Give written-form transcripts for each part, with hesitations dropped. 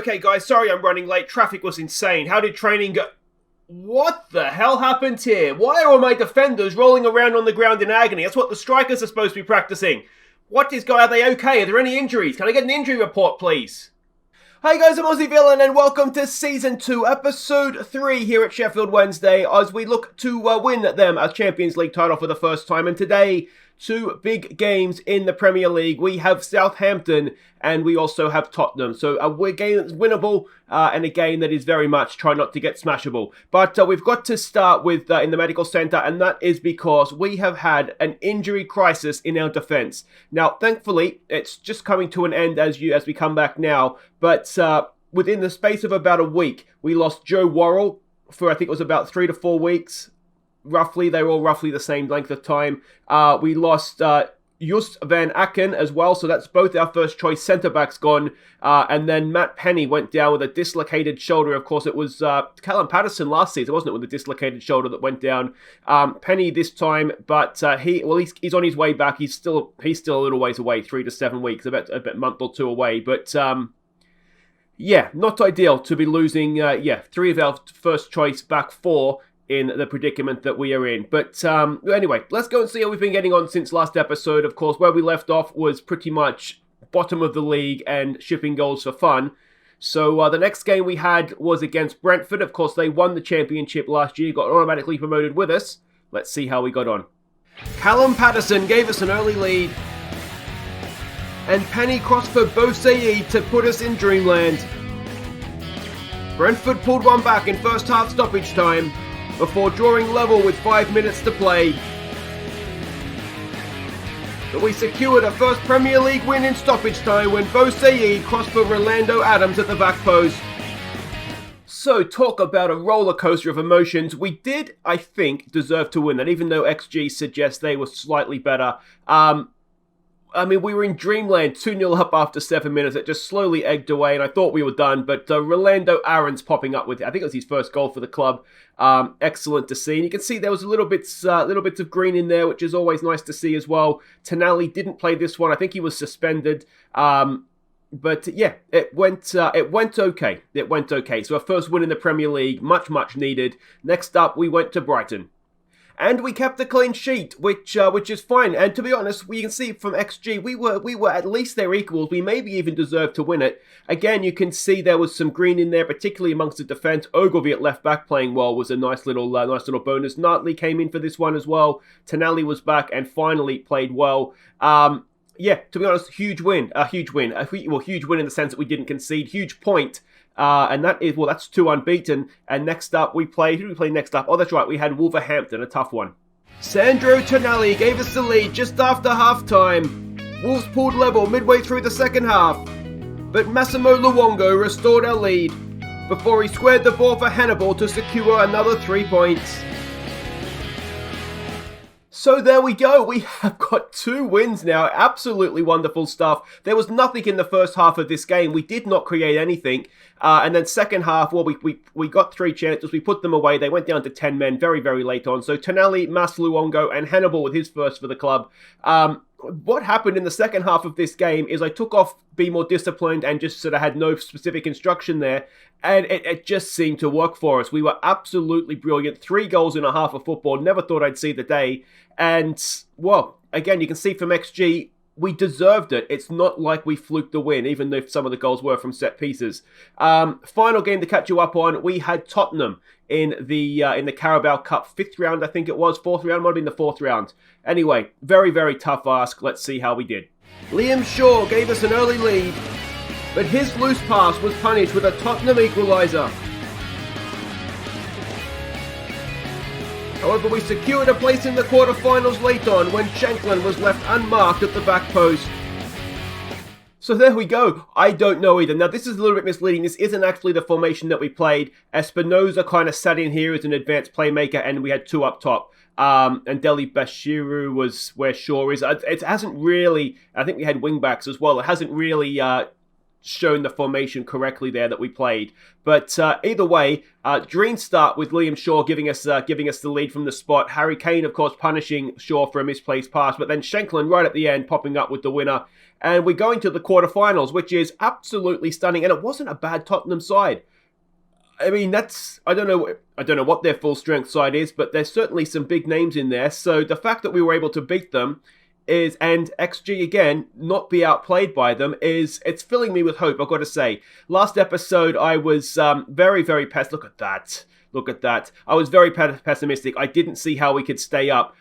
Okay, guys, sorry I'm running late. Traffic was insane. How did training go? What the hell happened here? Why are my defenders rolling around on the ground in agony? That's what the strikers are supposed to be practicing. What is going on? Are they okay? Are there any injuries? Can I get an injury report, please? Hi guys, I'm Aussie Villain and welcome to Season 2, Episode 3 here at Sheffield Wednesday as we look to win them a Champions League title for the first time. And today, two big games in the Premier League. We have Southampton and we also have Tottenham. So a game that's winnable and a game that is very much try not to get smashable. But we've got to start with in the medical centre, and that is because we have had an injury crisis in our defence. Now, thankfully, it's just coming to an end as we come back now. But within the space of about a week, we lost Joe Worrell for I think it was about 3 to 4 weeks. Roughly, they were all roughly the same length of time. We lost Just Van Aken as well, so that's both our first choice centre-backs gone. And then Matt Penny went down with a dislocated shoulder. Of course, it was Callum Patterson last season, wasn't it, with a dislocated shoulder that went down. Penny this time, but he's on his way back. He's still a little ways away, 3 to 7 weeks, about a month or two away. But yeah, not ideal to be losing 3 of our first choice back 4 in the predicament that we are in. But anyway, let's go and see how we've been getting on since last episode. Of course, where we left off was pretty much bottom of the league and shipping goals for fun. So the next game we had was against Brentford. Of course, they won the championship last year, got automatically promoted with us. Let's see how we got on. Callum Patterson gave us an early lead. And Penny crossed for Bo Said to put us in dreamland. Brentford pulled one back in first half stoppage time, before drawing level with 5 minutes to play. But we secured a first Premier League win in stoppage time when Bo Said crossed for Rolando Adams at the back post. So talk about a roller coaster of emotions. We did, I think, deserve to win that, even though XG suggests they were slightly better. We were in dreamland, 2-0 up after 7 minutes. It just slowly egged away, and I thought we were done. But Rolando Aarons popping up with, I think it was his first goal for the club. Excellent to see. And you can see there was little bits of green in there, which is always nice to see as well. Tonali didn't play this one. I think he was suspended. But yeah, it went okay. It went okay. So our first win in the Premier League, much needed. Next up, we went to Brighton. And we kept a clean sheet, which is fine. And to be honest, we can see from XG, we were at least their equals. We maybe even deserved to win it. Again, you can see there was some green in there, particularly amongst the defence. Ogilvy at left back playing well was a nice little bonus. Nartley came in for this one as well. Tonali was back and finally played well. Yeah, to be honest, huge win. Huge win in the sense that we didn't concede. Huge point. And that's 2 unbeaten. And next up, who did we play next up? Oh, that's right, we had Wolverhampton, a tough one. Sandro Tonali gave us the lead just after half-time. Wolves pulled level midway through the second half. But Massimo Luongo restored our lead before he squared the ball for Hannibal to secure another 3 points. So there we go, we have got 2 wins now, absolutely wonderful stuff. There was nothing in the first half of this game, we did not create anything. And then second half, well, we got 3 chances, we put them away, they went down to 10 men very late on. So Tonali, Mas Luongo and Hannibal with his first for the club. What happened in the second half of this game is I took off Be More Disciplined and just sort of had no specific instruction there. And it just seemed to work for us. We were absolutely brilliant. 3 goals in a half of football. Never thought I'd see the day. And, well, again, you can see from XG, we deserved it. It's not like we fluked the win, even though some of the goals were from set pieces. Final game to catch you up on, we had Tottenham in the Carabao Cup 5th round, I think it was. 4th round, might have been the 4th round. Anyway, very tough ask. Let's see how we did. Liam Shaw gave us an early lead, but his loose pass was punished with a Tottenham equaliser. However, we secured a place in the quarter-finals late on when Shanklin was left unmarked at the back post. So there we go. I don't know either. Now, this is a little bit misleading. This isn't actually the formation that we played. Espinoza kind of sat in here as an advanced playmaker, and we had 2 up top. And Deli Bashiru was where Shaw is. It hasn't really... I think we had wing-backs as well. It hasn't really shown the formation correctly there that we played. But either way, dream start with Liam Shaw giving us the lead from the spot. Harry Kane, of course, punishing Shaw for a misplaced pass, but then Shankland right at the end popping up with the winner. And we're going to the quarterfinals, which is absolutely stunning. And it wasn't a bad Tottenham side. I mean, I don't know what their full strength side is, but there's certainly some big names in there. So the fact that we were able to beat them and XG again, not be outplayed by them, it's filling me with hope, I've got to say. Last episode, I was very, very pessimistic. Look at that. I was very pessimistic. I didn't see how we could stay up.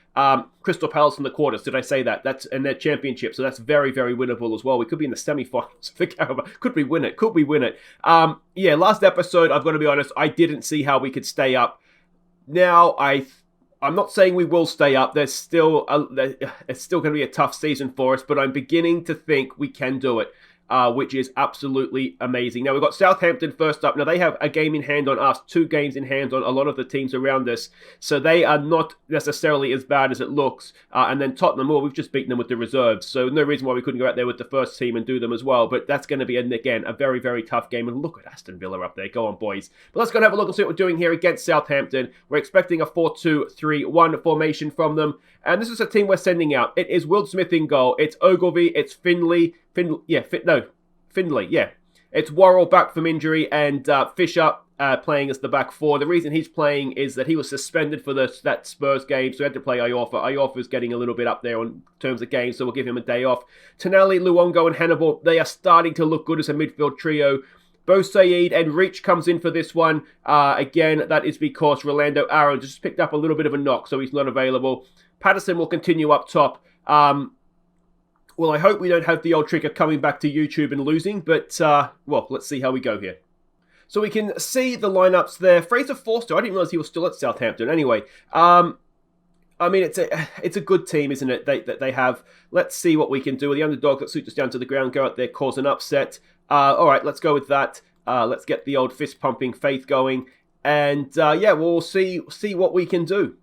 Crystal Palace in the quarters, did I say that? That's in their championship, so that's very, very winnable as well. We could be in the semi-finals. Could we win it? Yeah, last episode, I've got to be honest, I didn't see how we could stay up. Now, I'm not saying we will stay up. It's still going to be a tough season for us, but I'm beginning to think we can do it, which is absolutely amazing. Now, we've got Southampton first up. Now, they have a game in hand on us, 2 games in hand on a lot of the teams around us, so they are not necessarily as bad as it looks. And then Tottenham, well, we've just beaten them with the reserves, so no reason why we couldn't go out there with the first team and do them as well. But that's going to be, again, a very, very tough game. And look at Aston Villa up there. Go on, boys. But let's go and have a look and see what we're doing here against Southampton. We're expecting a 4-2-3-1 formation from them. And this is a team we're sending out. It is Will Smith in goal. It's Ogilvie. It's Findlay. It's Worrell back from injury, and Fisher playing as the back 4. The reason he's playing is that he was suspended for that Spurs game, so he had to play Iorfa. Iorfa's getting a little bit up there in terms of games, so we'll give him a day off. Tonali, Luongo, and Hannibal, they are starting to look good as a midfield trio. Bo Said and Reach comes in for this one. Again, that is because Rolando Aaron just picked up a little bit of a knock, so he's not available. Patterson will continue up top. Well, I hope we don't have the old trick of coming back to YouTube and losing, but, well, let's see how we go here. So we can see the lineups there. Fraser Forster, I didn't realize he was still at Southampton. Anyway, I mean, it's a good team, isn't it, that they have. Let's see what we can do with the underdog that suits us down to the ground, go out there, cause an upset. All right, let's go with that. Let's get the old fist-pumping faith going. And, yeah, we'll see what we can do.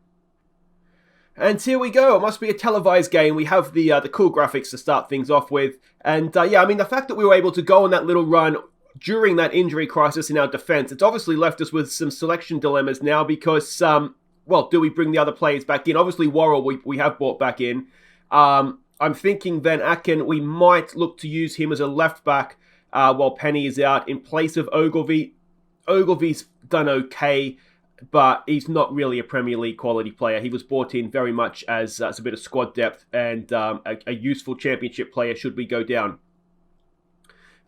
And here we go. It must be a televised game. We have the cool graphics to start things off with. And yeah, I mean, the fact that we were able to go on that little run during that injury crisis in our defence, it's obviously left us with some selection dilemmas now because, well, do we bring the other players back in? Obviously, Worrell we have brought back in. I'm thinking Van Aken, we might look to use him as a left back while Penny is out in place of Ogilvie. Ogilvie's done okay, but he's not really a Premier League quality player. He was brought in very much as a bit of squad depth and a useful championship player should we go down.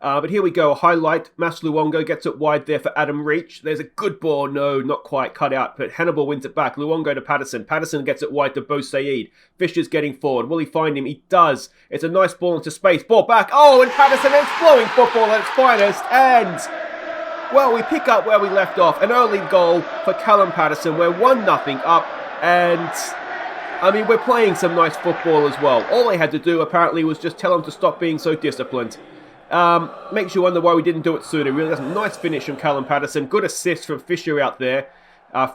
But here we go, a highlight. Mas Luongo gets it wide there for Adam Reach. There's a good ball. No, not quite cut out, but Hannibal wins it back. Luongo to Patterson. Patterson gets it wide to Bo Said. Fisher's getting forward. Will he find him? He does. It's a nice ball into space. Ball back. Oh, and Patterson is blowing football at its finest. And, well, we pick up where we left off. An early goal for Callum Patterson. We're 1-0 up. And, I mean, we're playing some nice football as well. All they had to do, apparently, was just tell him to stop being so disciplined. Makes you wonder why we didn't do it sooner. Really, that's a nice finish from Callum Patterson. Good assist from Fisher out there.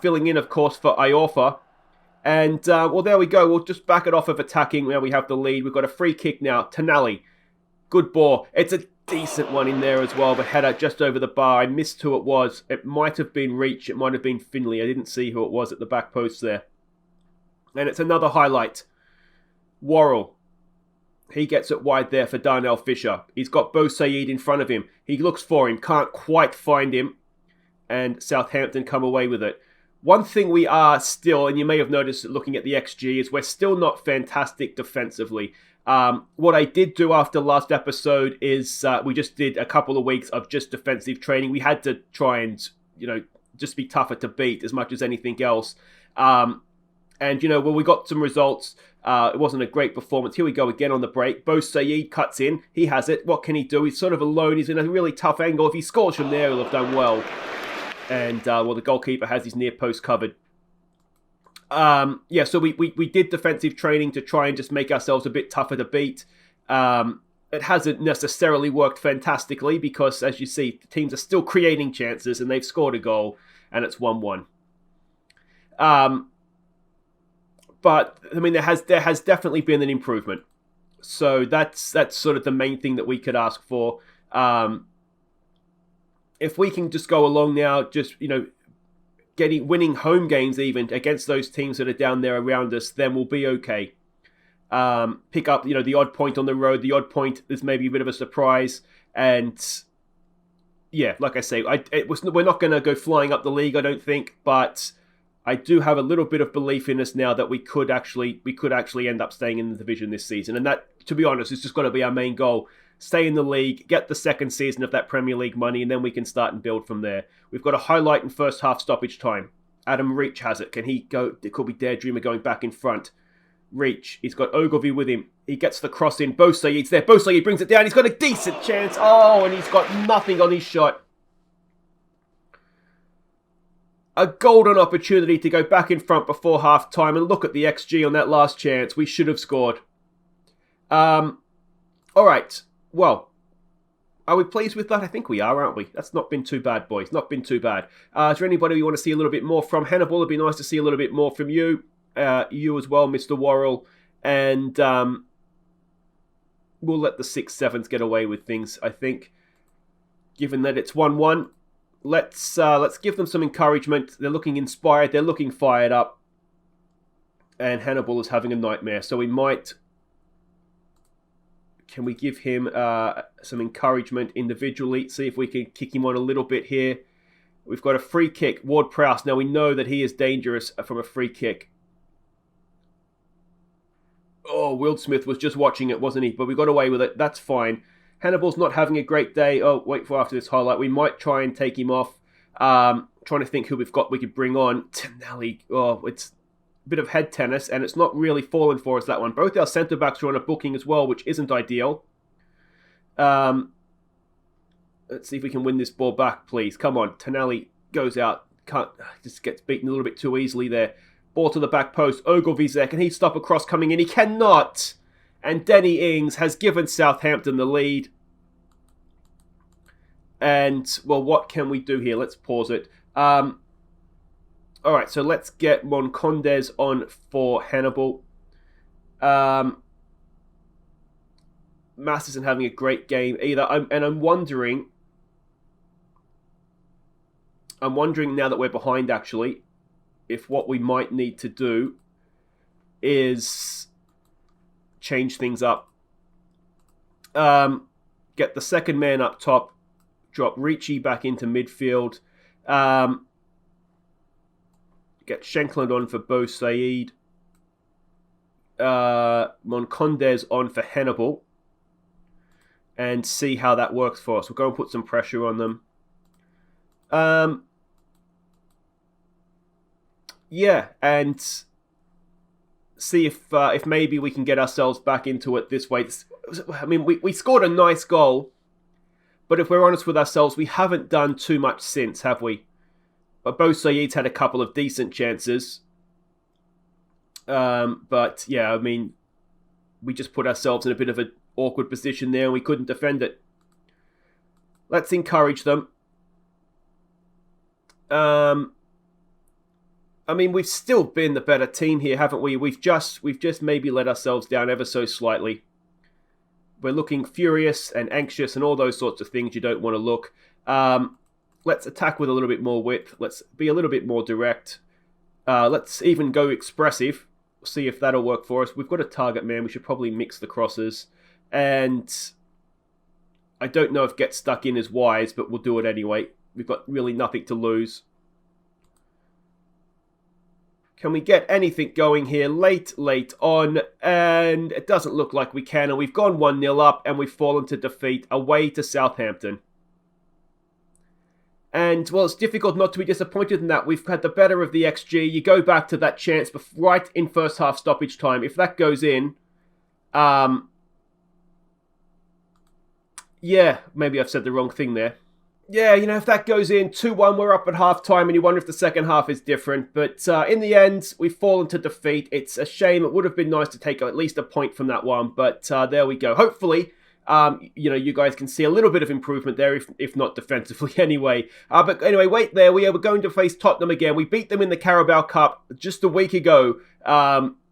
Filling in, of course, for Iorfa. And, well, there we go. We'll just back it off of attacking. Now we have the lead. We've got a free kick now. Tonali. Good ball. It's a decent one in there as well. But header just over the bar. I missed who it was. It might have been Reach. It might have been Findlay. I didn't see who it was at the back post there. And it's another highlight. Worrell. He gets it wide there for Darnell Fisher. He's got Bo Said in front of him. He looks for him. Can't quite find him. And Southampton come away with it. One thing we are still, and you may have noticed looking at the XG, is we're still not fantastic defensively. What I did do after last episode is we just did a couple of weeks of just defensive training. We had to try and, just be tougher to beat as much as anything else. And, well, we got some results. It wasn't a great performance. Here we go again on the break. Bo Said cuts in. He has it. What can he do? He's sort of alone. He's in a really tough angle. If he scores from there, he'll have done well. And, well, the goalkeeper has his near post covered. Yeah, so we did defensive training to try and just make ourselves a bit tougher to beat. It hasn't necessarily worked fantastically because, as you see, the teams are still creating chances and they've scored a goal and it's 1-1. But, I mean, there has definitely been an improvement. So that's sort of the main thing that we could ask for. If we can just go along now, just, winning home games even against those teams that are down there around us, then we'll be okay. Pick up, the odd point on the road. The odd point is maybe a bit of a surprise. And yeah, like I say, we're not going to go flying up the league, I don't think. But I do have a little bit of belief in us now that we could actually end up staying in the division this season. And that, to be honest, is just going to be our main goal. Stay in the league, get the second season of that Premier League money, and then we can start and build from there. We've got a highlight in first half stoppage time. Adam Reach has it. Can he go? It could be Daredreamer going back in front. Reach, he's got Ogilvy with him. He gets the cross in. Bo Said's there. Bo Said brings it down. He's got a decent chance. Oh, and he's got nothing on his shot. A golden opportunity to go back in front before half time, and look at the XG on that last chance. We should have scored. All right. Well, are we pleased with that? I think we are, aren't we? That's not been too bad, boys. Not been too bad. Is there anybody you want to see a little bit more from? Hannibal, it'd be nice to see a little bit more from you. You as well, Mr. Worrell. And we'll let the 6-7s get away with things, I think. Given that it's 1-1, let's give them some encouragement. They're looking inspired. They're looking fired up. And Hannibal is having a nightmare. So we might... Can we give him some encouragement individually? See if we can kick him on a little bit here. We've got a free kick. Ward-Prowse. Now we know that he is dangerous from a free kick. Oh, Wildsmith was just watching it, wasn't he? But we got away with it. That's fine. Hannibal's not having a great day. Oh, wait for after this highlight. We might try and take him off. Trying to think who we could bring on. Tonali. Oh, it's a bit of head tennis, and it's not really fallen for us, that one. Both our centre-backs are on a booking as well, which isn't ideal. Let's see if we can win this ball back, please. Come on. Tonali goes out. Just gets beaten a little bit too easily there. Ball to the back post. Ogilvy's there. Can he stop a cross coming in? He cannot. And Danny Ings has given Southampton the lead. And, well, what can we do here? Let's pause it. All right, so let's get Moncondes on for Hannibal. Mass isn't having a great game either. I'm wondering now that we're behind, actually, if what we might need to do is change things up. Get the second man up top. Drop Ricci back into midfield. Get Shankland on for Bo Said. Moncondes on for Hannibal. And see how that works for us. We'll go and put some pressure on them. Yeah, and see if maybe we can get ourselves back into it this way. I mean, we scored a nice goal, but if we're honest with ourselves, we haven't done too much since, have we? But Bo Said's had a couple of decent chances. But yeah, I mean, we just put ourselves in a bit of an awkward position there and we couldn't defend it. Let's encourage them. I mean, we've still been the better team here, haven't we? We've just maybe let ourselves down ever so slightly. We're looking furious and anxious and all those sorts of things you don't want to look. Let's attack with a little bit more width. Let's be a little bit more direct. Let's even go expressive. See if that'll work for us. We've got a target man. We should probably mix the crosses. And I don't know if get stuck in is wise, but we'll do it anyway. We've got really nothing to lose. Can we get anything going here late on? And it doesn't look like we can. And we've gone 1-0 up and we've fallen to defeat away to Southampton. And, well, it's difficult not to be disappointed in that. We've had the better of the XG. You go back to that chance right in first half stoppage time. If that goes in, yeah, maybe I've said the wrong thing there. Yeah, you know, if that goes in, 2-1, we're up at half-time, and you wonder if the second half is different. But in the end, we've fallen to defeat. It's a shame. It would have been nice to take at least a point from that one, but there we go. Hopefully, you know, you guys can see a little bit of improvement there, if not defensively anyway. But anyway, wait there. We're going to face Tottenham again. We beat them in the Carabao Cup just a week ago.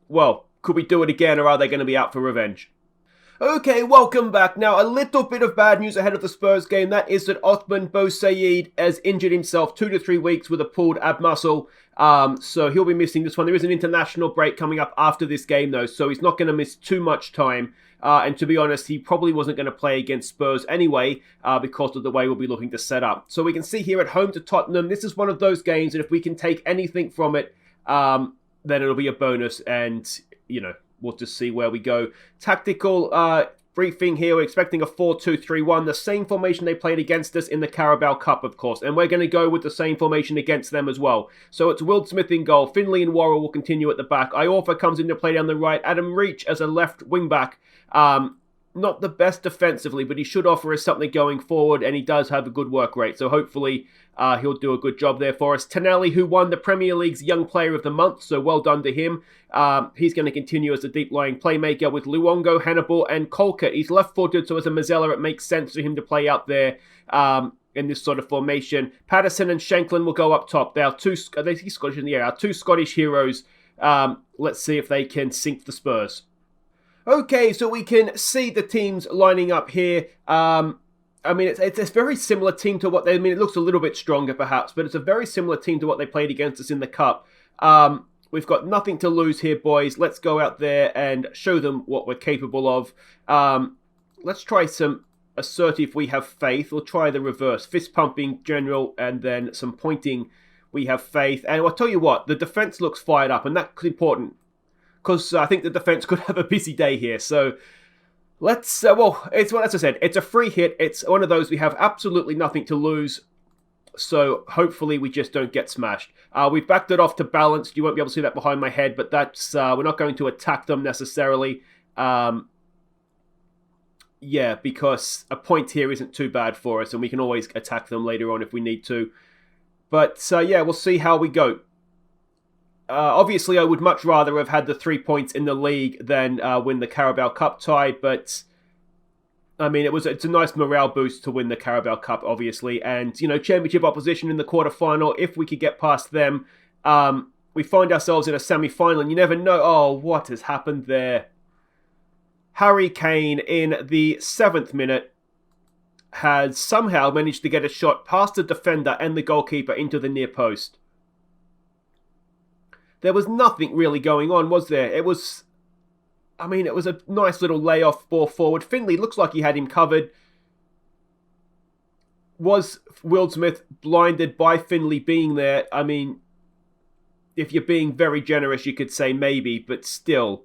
Well, could we do it again, or are they going to be out for revenge? Okay, welcome back. Now, a little bit of bad news ahead of the Spurs game. That is that Othman Boussaid has injured himself 2 to 3 weeks with a pulled ab muscle. So he'll be missing this one. There is an international break coming up after this game, though, so he's not going to miss too much time. And to be honest, he probably wasn't going to play against Spurs anyway, because of the way we'll be looking to set up. So we can see here at home to Tottenham, this is one of those games, and if we can take anything from it, then it'll be a bonus, and, we'll just see where we go. Tactical briefing here. We're expecting a 4-2-3-1. The same formation they played against us in the Carabao Cup, of course. And we're going to go with the same formation against them as well. So it's Will Smith in goal. Finley and Worrell will continue at the back. Iorfa comes into play down the right. Adam Reach as a left wing-back. Not the best defensively, but he should offer us something going forward, and he does have a good work rate. So hopefully he'll do a good job there for us. Tonali, who won the Premier League's Young Player of the Month, so well done to him. He's going to continue as a deep-lying playmaker with Luongo, Hannibal, and Colquitt. He's left-footed, so as a Mazzella, it makes sense for him to play out there in this sort of formation. Patterson and Shanklin will go up top. They are he's Scottish in the air, our two Scottish heroes. Let's see if they can sink the Spurs. Okay, so we can see the teams lining up here. It's a very similar team to what they... it looks a little bit stronger perhaps, but it's a very similar team to what they played against us in the Cup. We've got nothing to lose here, boys. Let's go out there and show them what we're capable of. Let's try some assertive, we have faith. We'll try the reverse. Fist pumping, general, and then some pointing, we have faith. And I'll tell you what, the defense looks fired up, and that's important, because I think the defense could have a busy day here. So let's, as I said, it's a free hit. It's one of those we have absolutely nothing to lose. So hopefully we just don't get smashed. We've backed it off to balanced. You won't be able to see that behind my head, but that's we're not going to attack them necessarily. Because a point here isn't too bad for us, and we can always attack them later on if we need to. But we'll see how we go. Obviously, I would much rather have had the 3 points in the league than win the Carabao Cup tie, but it's a nice morale boost to win the Carabao Cup, obviously, and championship opposition in the quarterfinal. If we could get past them, we find ourselves in a semi-final, and you never know. Oh, what has happened there? Harry Kane in the 7th minute has somehow managed to get a shot past the defender and the goalkeeper into the near post. There was nothing really going on, was there? It was a nice little layoff ball forward. Finley looks like he had him covered. Was Will Smith blinded by Finley being there? If you're being very generous, you could say maybe, but still,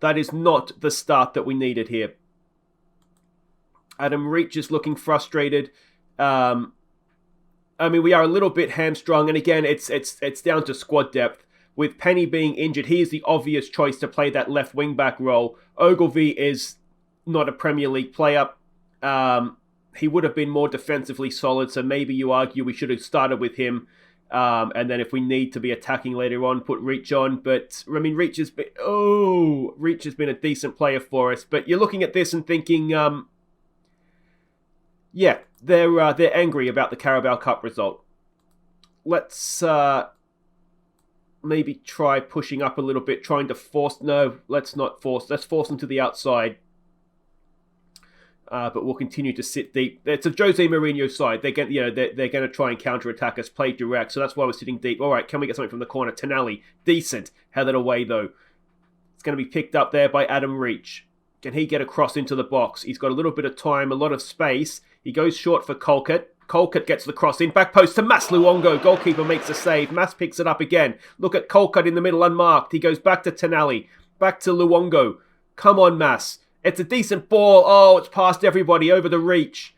that is not the start that we needed here. Adam Reach is looking frustrated. We are a little bit hamstrung, and again, it's down to squad depth. With Penny being injured, he is the obvious choice to play that left wing-back role. Ogilvie is not a Premier League player. He would have been more defensively solid, so maybe you argue we should have started with him. And then if we need to be attacking later on, put Reach on. But, Reach has been a decent player for us. But you're looking at this and thinking, they're angry about the Carabao Cup result. Let's... maybe try pushing up a little bit, trying to force... No, let's not force. Let's force them to the outside. But we'll continue to sit deep. It's a Jose Mourinho side. They're going to try and counter-attack us, play direct. So that's why we're sitting deep. All right, can we get something from the corner? Tonali, decent. Headed away, though. It's going to be picked up there by Adam Reach. Can he get across into the box? He's got a little bit of time, a lot of space. He goes short for Colquitt. Colquitt gets the cross in. Back post to Mas Luongo. Goalkeeper makes a save. Mas picks it up again. Look at Colquitt in the middle unmarked. He goes back to Tonali. Back to Luongo. Come on, Mas. It's a decent ball. Oh, it's past everybody over the Reach.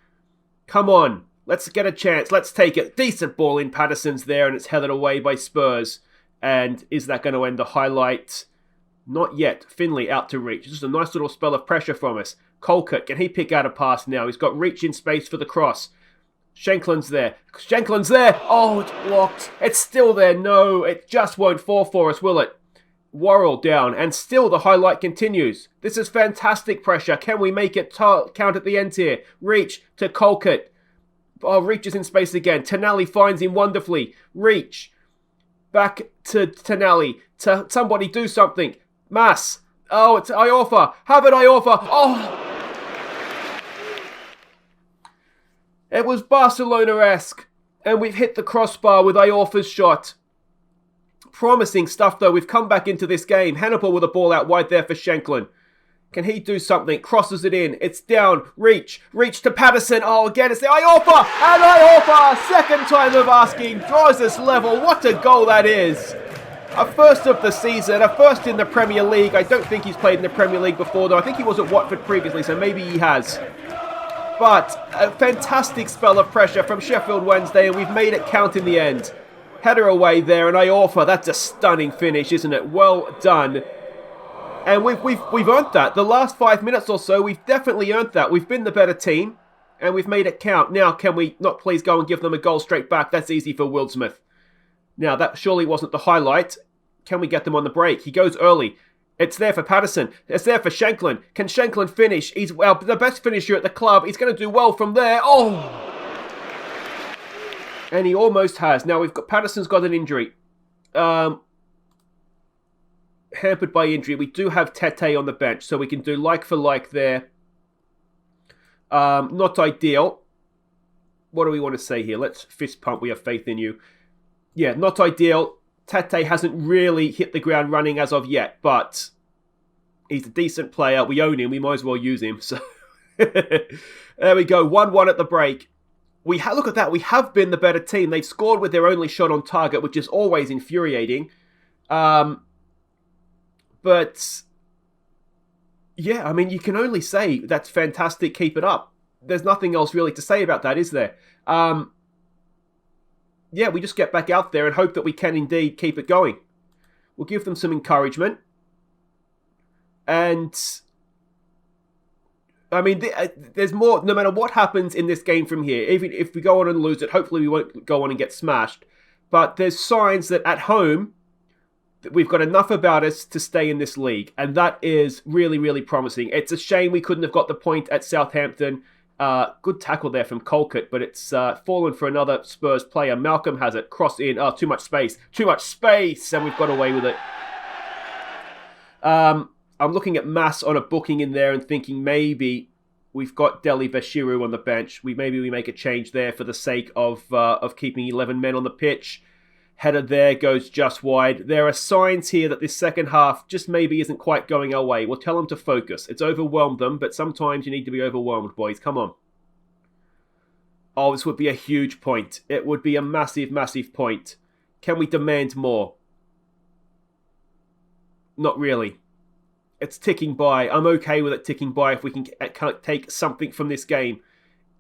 Come on. Let's get a chance. Let's take it. Decent ball in. Patterson's there, and it's headed away by Spurs. And is that going to end the highlight? Not yet. Finley out to Reach. Just a nice little spell of pressure from us. Colquitt, can he pick out a pass now? He's got Reach in space for the cross. Shanklin's there. Oh, it's blocked. It's still there. No, it just won't fall for us, will it? Worrell down, and still the highlight continues. This is fantastic pressure. Can we make it count at the end here? Reach to Colquitt. Oh, Reach is in space again. Tonali finds him wonderfully. Reach. Back to Tonali. Somebody do something. Mas. Oh, it's Iorfa. Have it, Iorfa. Oh! It was Barcelona-esque. And we've hit the crossbar with Iorfa's shot. Promising stuff, though. We've come back into this game. Hannibal with a ball out wide there for Shanklin. Can he do something? Crosses it in. It's down. Reach to Patterson. Oh, again, it's the Iorfa. And Iorfa, second time of asking, draws us level. What a goal that is. A first of the season, a first in the Premier League. I don't think he's played in the Premier League before, though. I think he was at Watford previously, so maybe he has. But a fantastic spell of pressure from Sheffield Wednesday, and we've made it count in the end. Header away there, and Iorfa, that's a stunning finish, isn't it? Well done. And we've earned that. The last 5 minutes or so, we've definitely earned that. We've been the better team, and we've made it count. Now, can we not please go and give them a goal straight back? That's easy for Wildsmith. Now, that surely wasn't the highlight. Can we get them on the break? He goes early. It's there for Patterson. It's there for Shanklin. Can Shanklin finish? He's the best finisher at the club. He's going to do well from there. Oh! And he almost has. Now, Patterson's got an injury. Hampered by injury. We do have Tete on the bench, so we can do like for like there. Not ideal. What do we want to say here? Let's fist pump. We have faith in you. Yeah, not ideal. Tete hasn't really hit the ground running as of yet, but he's a decent player. We own him. We might as well use him. So there we go. 1-1 at the break. Look at that. We have been the better team. They've scored with their only shot on target, which is always infuriating. But yeah, I mean, you can only say that's fantastic. Keep it up. There's nothing else really to say about that, is there? Yeah, we just get back out there and hope that we can indeed keep it going. We'll give them some encouragement. And, I mean, there's more, no matter what happens in this game from here, even if we go on and lose it, hopefully we won't go on and get smashed. But there's signs that at home, that we've got enough about us to stay in this league. And that is really, really promising. It's a shame we couldn't have got the point at Southampton. Good tackle there from Colquitt, but it's fallen for another Spurs player. Malcolm has it. Cross in. Oh, too much space. Too much space! And we've got away with it. I'm looking at Mass on a booking in there and thinking maybe we've got Deli Bashiru on the bench. Maybe we make a change there for the sake of keeping 11 men on the pitch. Header there goes just wide. There are signs here that this second half just maybe isn't quite going our way. We'll tell them to focus. It's overwhelmed them, but sometimes you need to be overwhelmed, boys. Come on. Oh, this would be a huge point. It would be a massive, massive point. Can we demand more? Not really. It's ticking by. I'm okay with it ticking by if we can take something from this game.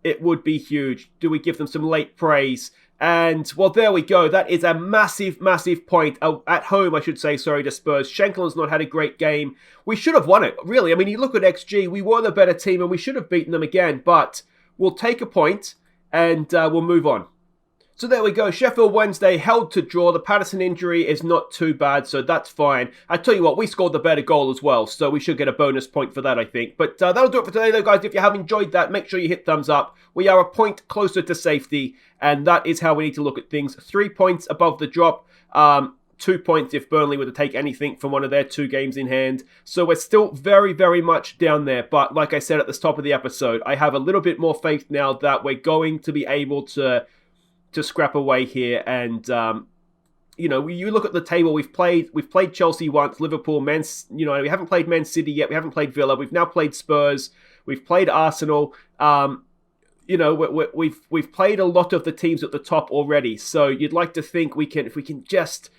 It would be huge. Do we give them some late praise? And, well, there we go. That is a massive, massive point. At home, I should say, sorry, to Spurs. Shanklin's not had a great game. We should have won it, really. I mean, you look at XG, we were the better team and we should have beaten them again. But we'll take a point and we'll move on. So there we go. Sheffield Wednesday held to draw. The Patterson injury is not too bad, so that's fine. I tell you what, we scored the better goal as well, so we should get a bonus point for that, I think. But that'll do it for today, though, guys. If you have enjoyed that, make sure you hit thumbs up. We are a point closer to safety, and that is how we need to look at things. 3 points above the drop. 2 points if Burnley were to take anything from one of their 2 games in hand. So we're still very, very much down there. But like I said at the top of the episode, I have a little bit more faith now that we're going to be able to scrap away here. And you know, you look at the table. We've played Chelsea once, Liverpool, we haven't played Man City yet. We haven't played Villa. We've now played Spurs. We've played Arsenal. We've played a lot of the teams at the top already. So you'd like to think if we can just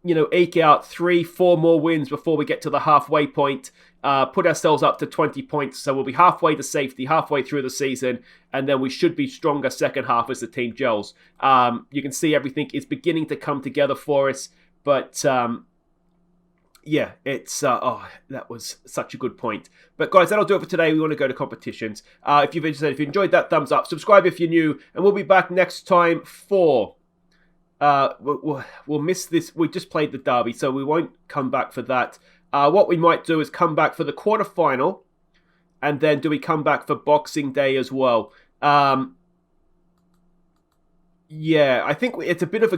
eke out 3-4 more wins before we get to the halfway point, put ourselves up to 20 points. So we'll be halfway to safety, halfway through the season, and then we should be stronger second half as the team gels. You can see everything is beginning to come together for us, but yeah, it's that was such a good point. But guys, that'll do it for today. We want to go to competitions. If you enjoyed that, thumbs up, subscribe if you're new, and we'll be back next time for we'll miss this. We just played the derby, so we won't come back for that. What we might do is come back for the quarterfinal, and then do we come back for Boxing Day as well? Yeah, I think it's a bit of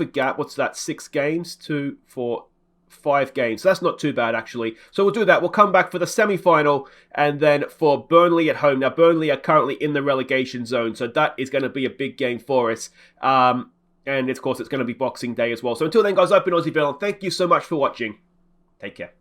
a gap. What's that? 6 games? 2, 4. 5 games. So that's not too bad, actually. So we'll do that. We'll come back for the semi-final, and then for Burnley at home. Now, Burnley are currently in the relegation zone, so that is going to be a big game for us. And, of course, it's going to be Boxing Day as well. So until then, guys, I've been Aussie Bill, and thank you so much for watching. Take care.